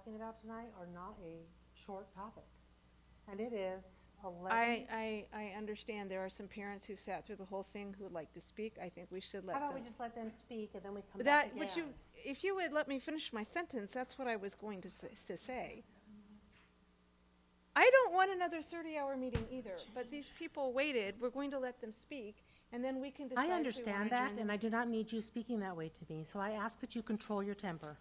talking about tonight are not a short topic. And it is 11. I understand there are some parents who sat through the whole thing who would like to speak. I think we should let How them. about we just let them speak and then we come back again? If you would let me finish my sentence, that's what I was going to say. I don't want another 30-hour meeting either, but these people waited. We're going to let them speak, and then we can decide. I understand that, and I do not need you speaking that way to me, so I ask that you control your temper.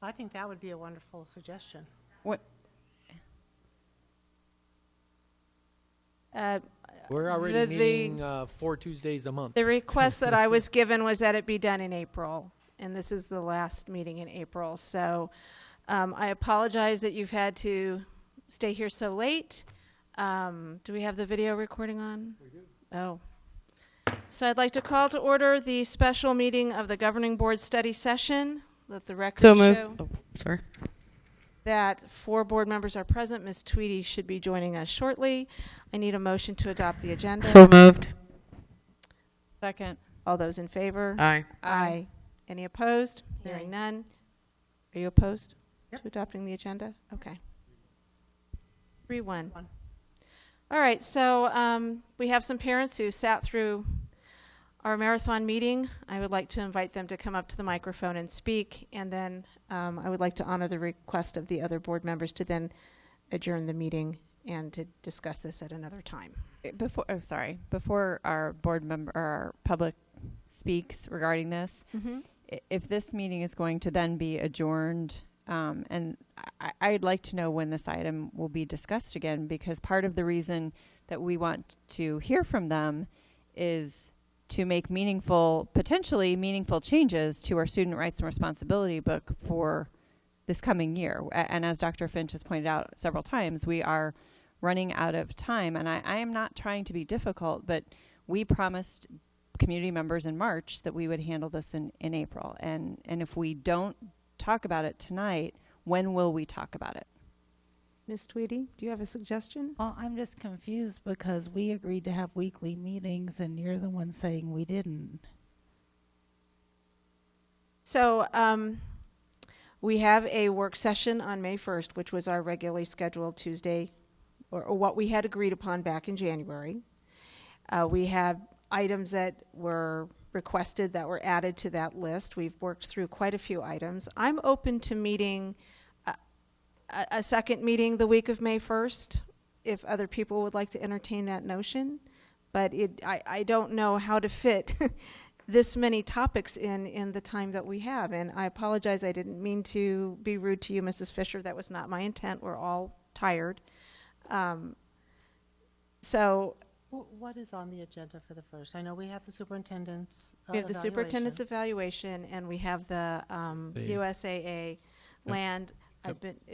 I think that would be a wonderful suggestion. What? We're already meeting 4 Tuesdays a month. The request that I was given was that it be done in April, and this is the last meeting in April. So I apologize that you've had to stay here so late. Do we have the video recording on? We do. Oh. So I'd like to call to order the special meeting of the Governing Board Study Session. Let the record show that 4 board members are present. Ms. Tweedy should be joining us shortly. I need a motion to adopt the agenda. So moved. Second. All those in favor? Aye. Aye. Any opposed? Yay. Hearing none. Are you opposed Yep. to adopting the agenda? Okay. 3-1. One. All right, so we have some parents who sat through our marathon meeting. I would like to invite them to come up to the microphone and speak, and then I would like to honor the request of the other board members to then adjourn the meeting and to discuss this at another time. Before our board member or our public speaks regarding this, if this meeting is going to then be adjourned, and I'd like to know when this item will be discussed again, because part of the reason that we want to hear from them is to make potentially meaningful changes to our student rights and responsibility book for this coming year. And as Dr. Finch has pointed out several times, we are running out of time. And I am not trying to be difficult, but we promised community members in March that we would handle this in April. And if we don't talk about it tonight, when will we talk about it? Ms. Tweedy, do you have a suggestion? Well, I'm just confused because we agreed to have weekly meetings and you're the one saying we didn't. So we have a work session on May 1st, which was our regularly scheduled Tuesday, or what we had agreed upon back in January. We have items that were requested that were added to that list. We've worked through quite a few items. I'm open to meeting a second meeting the week of May 1st, if other people would like to entertain that notion. But I don't know how to fit this many topics in the time that we have. And I apologize, I didn't mean to be rude to you, Mrs. Fisher. That was not my intent. We're all tired. So What is on the agenda for the first? I know we have the superintendent's we have the superintendent's evaluation, and we have the USAA land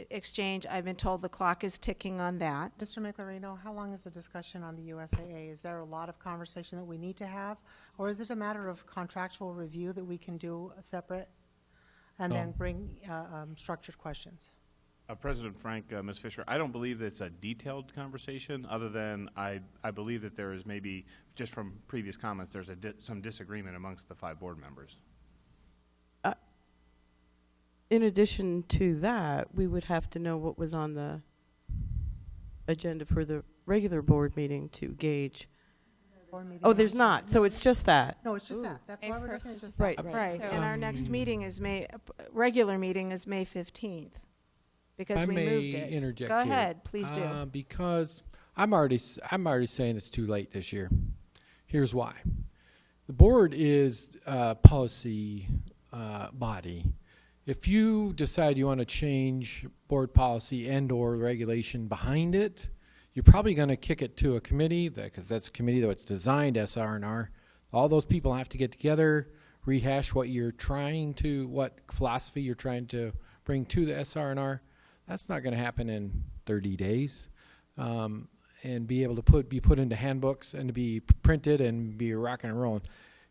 exchange. I've been told the clock is ticking on that. Mr. McLarino, how long is the discussion on the USAA? Is there a lot of conversation that we need to have? Or is it a matter of contractual review that we can do separate and then bring structured questions? President Frank, Ms. Fisher, I don't believe that it's a detailed conversation, other than I believe that there is maybe, just from previous comments, there's some disagreement amongst the 5 board members. In addition to that, we would have to know what was on the agenda for the regular board meeting to gauge. Oh, there's not. So it's just that. No, it's just that. That's why we're looking at just Right. that. Right, So- and our next meeting is regular meeting is May 15th, because I we may moved it. interject Go here. ahead, please do. Because I'm already saying it's too late this year. Here's why. The board is a policy body. If you decide you want to change board policy and/or regulation behind it, you're probably going to kick it to a committee, because that's a committee that's designed SR&R. All those people have to get together, rehash what philosophy you're trying to bring to the SR&R. That's not going to happen in 30 days, and be able to be put into handbooks and to be printed and be rocking and rolling.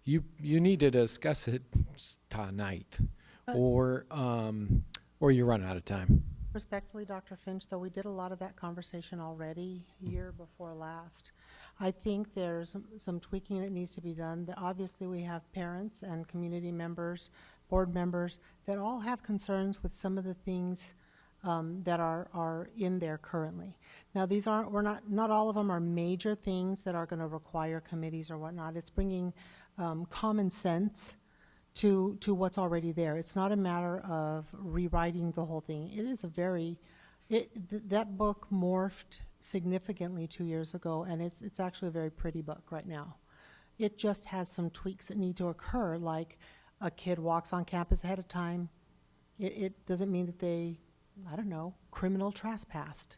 You need to discuss it tonight, or you run out of time. Respectfully, Dr. Finch, though we did a lot of that conversation already year before last. I think there's some tweaking that needs to be done. Obviously, we have parents and community members, board members, that all have concerns with some of the things that are in there currently. Now, these aren't, not all of them are major things that are going to require committees or whatnot. It's bringing common sense to what's already there. It's not a matter of rewriting the whole thing. It is a very, that book morphed significantly 2 years ago, and it's actually a very pretty book right now. It just has some tweaks that need to occur, like a kid walks on campus ahead of time. It doesn't mean that they, I don't know, criminal trespassed.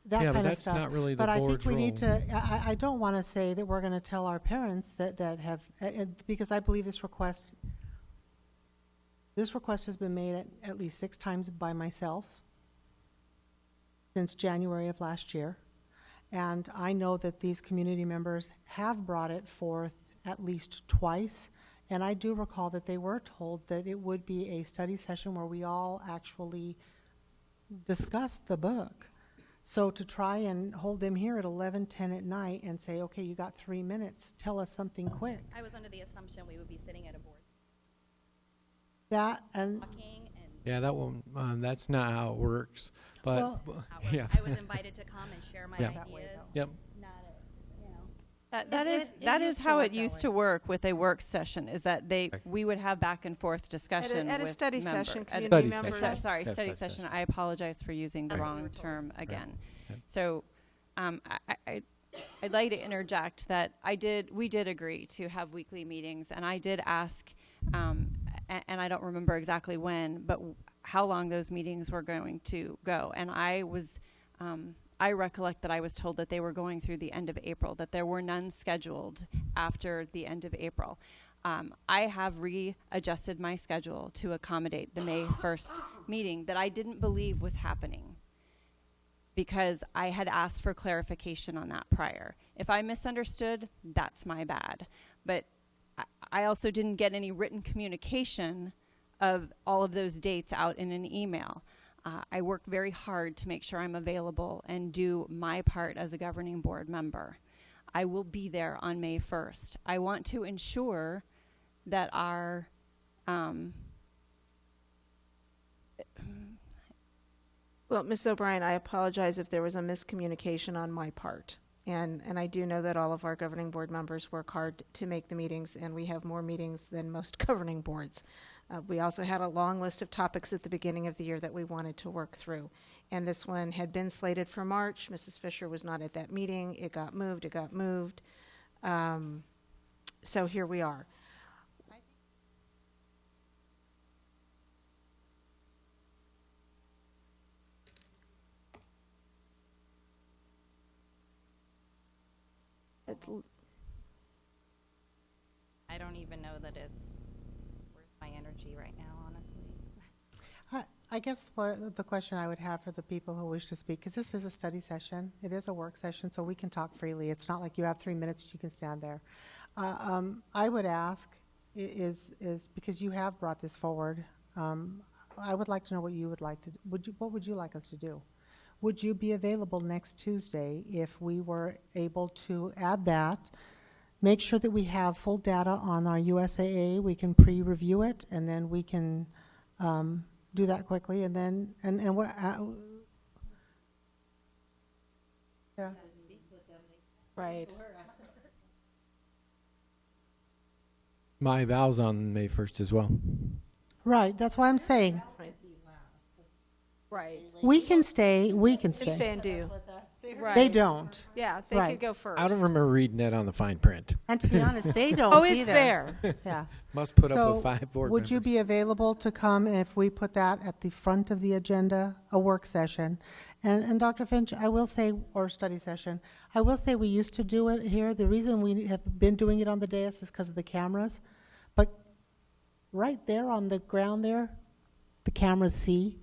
That Yeah, but kind of that's stuff. not really the But I think board's we need role. to, I don't want to say that we're going to tell our parents that have, because I believe this request has been made at least 6 times by myself since January of last year. And I know that these community members have brought it forth at least twice. And I do recall that they were told that it would be a study session where we all actually discussed the book. So to try and hold them here at 11:10 at night and say, okay, you got 3 minutes, tell us something quick. I was under the assumption we would be sitting at a board That, and, talking and Yeah, that one, that's not how it works, but, Well- outward. yeah. I was invited to come and share my Yeah. That way, ideas, though. Yep. not a, you know. That It- is it that is used to how work it that used way. to work with a work session. Is that Right. we would have back and forth discussion At a with study member- session, at a- community Study members. session. Sorry, Yeah, study study session. I apologize for using the That's what we wrong were told. term again. Okay. So, I'd like to interject that we did agree to have weekly meetings, and I did ask, and I don't remember exactly when, but how long those meetings were going to go. And I recollect that I was told that they were going through the end of April, that there were none scheduled after the end of April. I have readjusted my schedule to accommodate the May 1st meeting that I didn't believe was happening, because I had asked for clarification on that prior. If I misunderstood, that's my bad. But I also didn't get any written communication of all of those dates out in an email. I work very hard to make sure I'm available and do my part as a governing board member. I will be there on May 1st. I want to ensure that our Well, Ms. O'Brien, I apologize if there was a miscommunication on my part. And I do know that all of our governing board members work hard to make the meetings, and we have more meetings than most governing boards. We also had a long list of topics at the beginning of the year that we wanted to work through. And this one had been slated for March. Mrs. Fisher was not at that meeting. It got moved. So here we are. I don't even know that it's worth my energy right now, honestly. I guess the question I would have for the people who wish to speak, because this is a study session, it is a work session, so we can talk freely. It's not like you have 3 minutes, you can stand there. I would ask, is because you have brought this forward, I would like to know what you would like to, what would you like us to do? Would you be available next Tuesday if we were able to add that? Make sure that we have full data on our USAA, we can pre-review it, and then we can do that quickly, and then, and what, yeah. Right. My vows on May 1st as well. Right, that's why I'm saying, Right. we can stay. Stay and do. Right. They don't. Yeah, they Right. could go first. I don't remember reading that on the fine print. And to be honest, they don't Oh, it's either. there. Yeah. Must put up So, with 5 board would you members. be available to come if we put that at the front of the agenda, a work session? And Dr. Finch, I will say, or study session, I will say we used to do it here. The reason we have been doing it on the dais is because of the cameras. But right there on the ground there, the cameras see.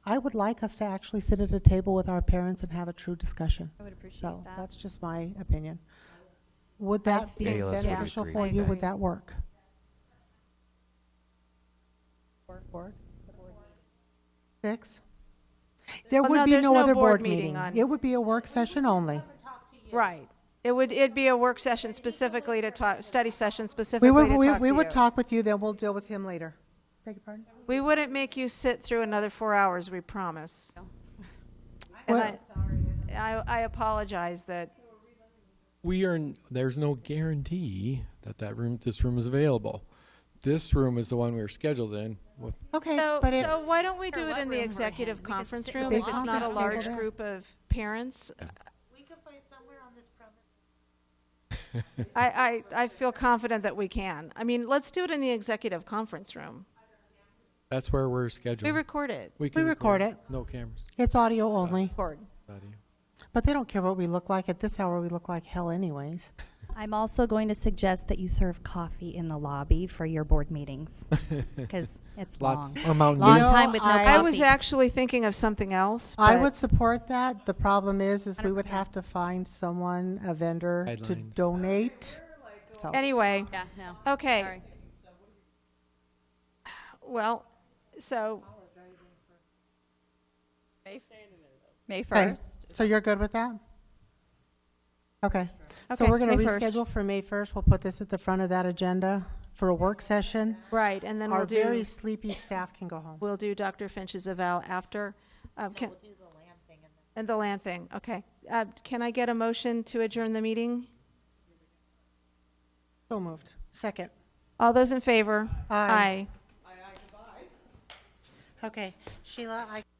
I would like us to actually sit at a table with our parents and have a true discussion. I would appreciate So that. that's just my opinion. Would that be think- Yeah, beneficial let's for agree. you? I Would agree. that work? Board? 6? There Well, would no, be there's no no other board board meeting meeting. on- It would be a work session only. Right. It'd be a work session specifically to talk, study session We specifically would, to talk to we would you. talk with you, then we'll deal with him later. Beg your pardon? We wouldn't make you sit through another 4 hours, we promise. And I apologize that, There's no guarantee that this room is available. This room is the one we were scheduled in. Okay, so, but so why don't we Sure, do it what in the room we're executive in. We could conference sit room in if the it's not a conference large table there. group of parents? We could play somewhere on this premise. I feel confident that we can. I mean, let's do it in the executive conference room. That's where we're scheduled. We record it. can record it. No cameras. it's audio only. Record. Audio. But they don't care what we look like. At this hour, we look like hell anyways. I'm also going to suggest that you serve coffee in the lobby for your board meetings because it's Lots long. or Mountain Long Dew. time with no coffee. I was actually thinking of something else, I but would support that. The problem is we would have to find someone, a vendor, to Guidelines. donate. So, anyway, Yeah, no. okay. Sorry. Well, so May okay, 1st. so you're good with that? Okay. So Okay, we're going to May 1st. reschedule for May 1st. We'll put this at the front of that agenda for a work session. right, and then Our we'll very do sleepy staff can go home. Dr. Finch's eval after. Can, We'll do the land thing and then. and the land thing. Okay. Can I get a motion to adjourn the meeting? So moved. Second. All those in favor? Aye. Aye. Okay, Sheila,